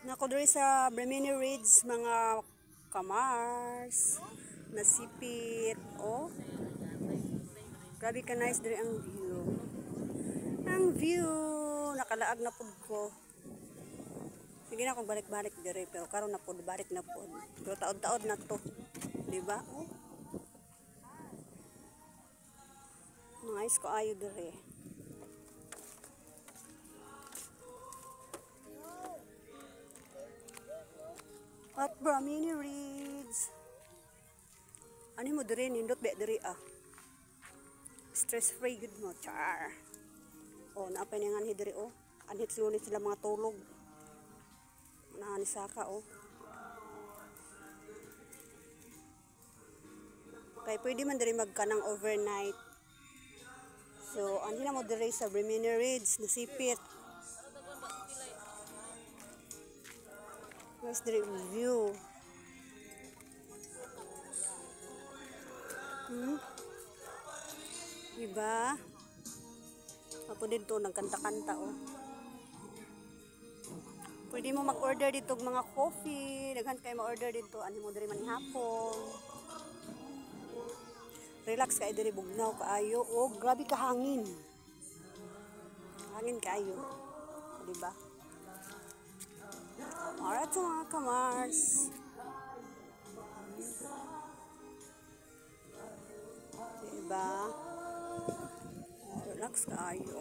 Nako diri sa Brimini Ridge mga kamars nasipit oh. Grabe ka nice diri ang view. Ang view nakalaag na pud ko. Sige na akong balik-balik diri pero karon na pud balik na pud. Pero taod-taod na to. Di ba? Oh. Nice ko ayo diri. At Brimini Ridge. Ani mo diri nindot be diri ah. Stress free good mo char. Oh, naapay nga ni diri oh. Anhit sunit sila mga tulog. Naani saka oh. Kay pwede man diri magkanang overnight. So, anhi na mo diri sa Brimini Ridge nasipit. Nice diri view. Diba? Ako dito nagkanta-kanta oh. Pwede mo mag-order dito mga coffee, daghan kay ma-order dito ani mo diri man hapon. Relax kay diri bugnaw kaayo. Oh, grabe ka hangin. Hangin kaayo. Diba? Alright mga kamars. Diba? Relax kaayo.